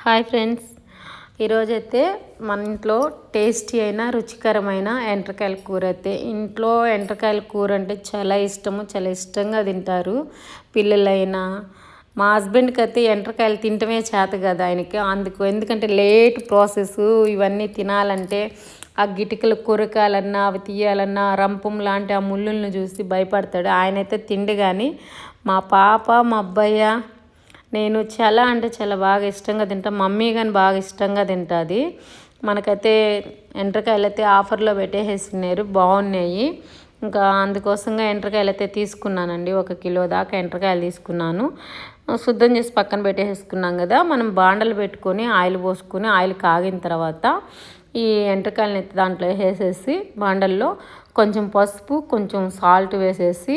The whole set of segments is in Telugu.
హాయ్ ఫ్రెండ్స్, ఈరోజైతే మన ఇంట్లో టేస్టీ అయిన రుచికరమైన ఎండ్రకాయల కూర అయితే ఇంట్లో ఎండ్రకాయల కూర అంటే చాలా ఇష్టంగా తింటారు పిల్లలైనా. మా హస్బెండ్కి అయితే ఎండ్రకాయలు తింటమే చేత కదా ఆయనకి, ఎందుకంటే లేట్ ప్రాసెస్ ఇవన్నీ తినాలంటే ఆ గిటికలు కూరకాయలన్నా అవి తీయాలన్నా రంపం లాంటి ఆ ముళ్ళులను చూసి భయపడతాడు. ఆయనైతే తిండి. కానీ మా పాప మా అబ్బాయి నేను చాలా అంటే చాలా బాగా ఇష్టంగా తింటాం. మమ్మీ కానీ బాగా ఇష్టంగా తింటుంది. మనకైతే ఎండ్రకాయలు అయితే ఆఫర్లో పెట్టేసేసినారు, బాగున్నాయి. ఇంకా అందుకోసంగా ఎండ్రకాయలు అయితే తీసుకున్నానండి. 1 కిలో దాకా ఎండ్రకాయలు తీసుకున్నాను. శుద్ధం చేసి పక్కన పెట్టేసుకున్నాం కదా. మనం బాండలు పెట్టుకొని ఆయిల్ పోసుకొని ఆయిల్ కాగిన తర్వాత ఈ ఎండ్రకాయలని దాంట్లో వేసేసి బాండల్లో కొంచెం పసుపు కొంచెం సాల్ట్ వేసేసి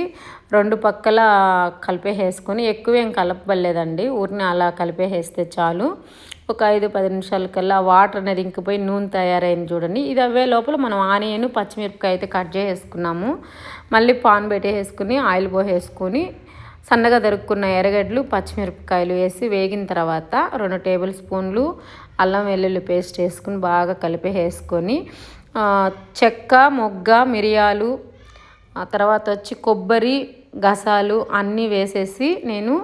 2 పక్కల కలిపేసుకొని, ఎక్కువేం కలపలేదండి, ఊరిని అలా కలిపేస్తే చాలు. ఒక 5-10 నిమిషాల కల్లా వాటర్ అనేది ఇంకిపోయి నూనె తయారైంది చూడండి. ఇది అవే లోపల మనం ఆనియన్ పచ్చిమిరపకాయ అయితే కట్ చేసేసుకున్నాము. మళ్ళీ పాన్ పెట్టేసుకుని ఆయిల్ పోసేసుకొని సన్నగా తరుక్కున్న ఎర్రగడ్డలు పచ్చిమిరపకాయలు వేసి వేగిన తర్వాత 2 టేబుల్ స్పూన్లు అల్లం వెల్లుల్లి పేస్ట్ వేసుకుని బాగా కలిపేసుకొని చెక్క మొగ్గ మిరియాలు ఆ తర్వాత వచ్చి కొబ్బరి గసాలు అన్నీ వేసేసి నేను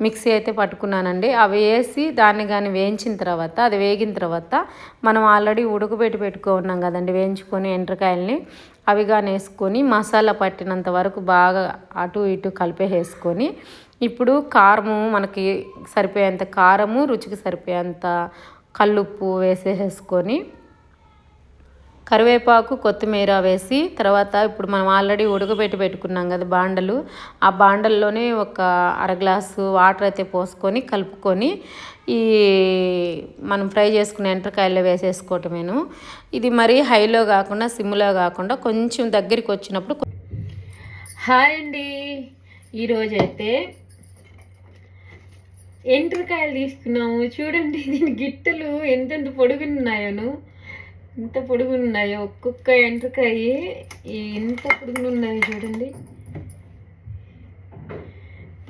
మిక్సీ అయితే పట్టుకున్నానండి. అవి వేసి దాన్ని కానీ వేయించిన తర్వాత అది వేగిన తర్వాత మనం ఆల్రెడీ ఉడకబెట్టి పెట్టుకున్నాం కదండి వేయించుకొని ఎండ్రకాయలని, అవి కానీ వేసుకొని మసాలా పట్టినంత వరకు బాగా అటు ఇటు కలిపేసుకొని ఇప్పుడు కారము మనకి సరిపోయేంత కారము, రుచికి సరిపోయేంత కల్లుప్పు వేసేసుకొని కరివేపాకు కొత్తిమీర వేసి తర్వాత ఇప్పుడు మనం ఆల్రెడీ ఉడకబెట్టి పెట్టుకున్నాం కదా బాండలు, ఆ బాండల్లోనే ఒక 1/2 గ్లాసు వాటర్ అయితే పోసుకొని కలుపుకొని ఈ మనం ఫ్రై చేసుకునే ఎండ్రకాయల్లో వేసేసుకోవటమేను. ఇది మరీ హైలో కాకుండా సిమ్లో కాకుండా కొంచెం దగ్గరికి వచ్చినప్పుడు. హాయ్ అండి, ఈరోజైతే ఎండ్రకాయలు తీసుకున్నాము. చూడండి దీని గిట్టలు ఎంతెంత పొడుగున్నాయోను, ఎంత పొడుగున్నాయో ఒక్కొక్క ఎండ్రకాయ ఎంత పొడుగున్నాయో చూడండి.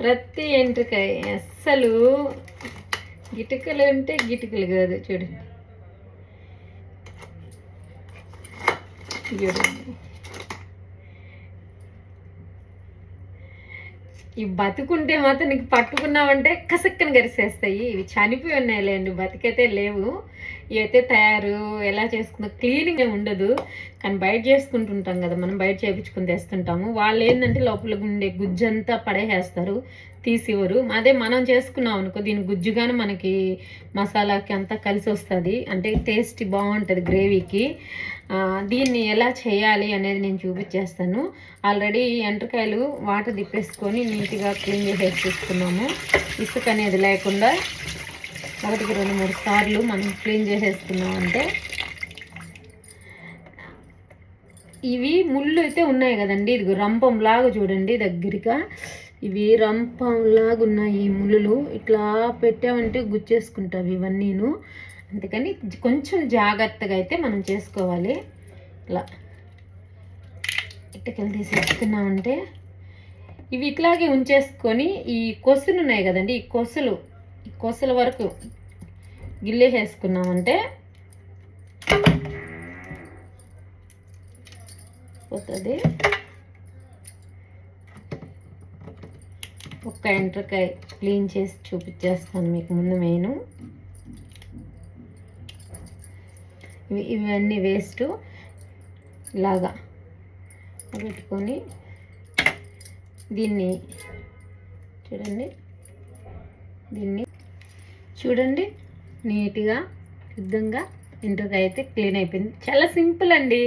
ప్రతి ఎండ్రకాయ అస్సలు గిటికలు అంటే గిటికలు కాదు. చూడండి ఇవి బతుకుంటే మాత్రం నీకు పట్టుకున్నామంటే కసక్కని గరిసేస్తాయి. ఇవి చనిపోయి ఉన్నాయిలేండి, బతికైతే లేవు. ఇవైతే తయారు ఎలా చేసుకున్నా క్లీనింగ్ ఉండదు, కానీ బయట చేసుకుంటుంటాం కదా మనం, బయట చేయించుకుని తెస్తుంటాము. వాళ్ళు ఏంటంటే లోపల ఉండే గుజ్జంతా పడేసేస్తారు, తీసివ్వరు. అదే మనం చేసుకున్నాం అనుకో దీని గుజ్జుగానే మనకి మసాలాకి అంతా కలిసి వస్తుంది, అంటే టేస్ట్ బాగుంటుంది గ్రేవీకి. దీన్ని ఎలా చేయాలి అనేది నేను చూపించేస్తాను. ఆల్రెడీ ఎండ్రకాయలు వాటర్ తిప్పేసుకొని నీట్గా క్లీన్ చేసేసి తీసుకున్నాము. ఇసుక అనేది లేకుండా 1-2-3 సార్లు మనం క్లీన్ చేసేసుకున్నామంటే. ఇవి ముళ్ళు అయితే ఉన్నాయి కదండి, ఇది రంపంలాగా చూడండి దగ్గరగా, ఇవి రంపంలాగా ఉన్నాయి ఈ ముళ్ళు. ఇట్లా పెట్టామంటే గుచ్చేసుకుంటావి ఇవన్నీను. అందుకని కొంచెం జాగ్రత్తగా అయితే మనం చేసుకోవాలి. ఇట్లా ఇటుకలు తీసేసుకున్నామంటే ఇవి ఇట్లాగే ఉంచేసుకొని ఈ కొసులు ఉన్నాయి కదండి, ఈ కొసల వరకు గిల్లేసేసుకున్నామంటే పోతుంది. ఒక్క ఎండ్రకాయ క్లీన్ చేసి చూపించేస్తాను మీకు ముందు. మెయిన్ ఇవన్నీ వేస్ట్ ఇలాగా పెట్టుకొని దీన్ని చూడండి నీట్గా శుద్ధంగా ఎండ్రకాయ అయితే క్లీన్ అయిపోయింది. చాలా సింపుల్ అండి,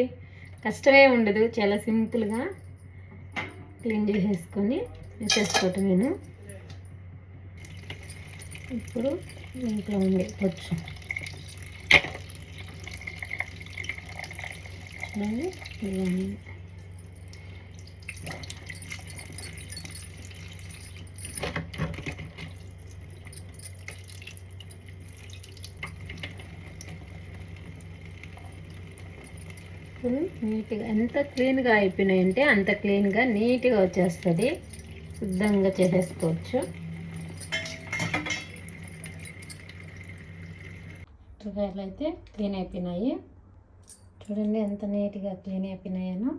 కష్టమే ఉండదు, చాలా సింపుల్గా క్లీన్ చేసేసుకొని వేసేసుకోవటం. నేను ఇప్పుడు ఇంట్లో ఉండే వచ్చు నీట్గా ఎంత క్లీన్గా అయిపోయినాయంటే అంత క్లీన్గా నీట్గా వచ్చేస్తుంది. శుద్ధంగా చేసేసుకోవచ్చు. ఎండ్రకాయలు అయితే క్లీన్ అయిపోయినాయి. చూడండి ఎంత నీట్గా క్లీన్ అయిపోయినాయనో.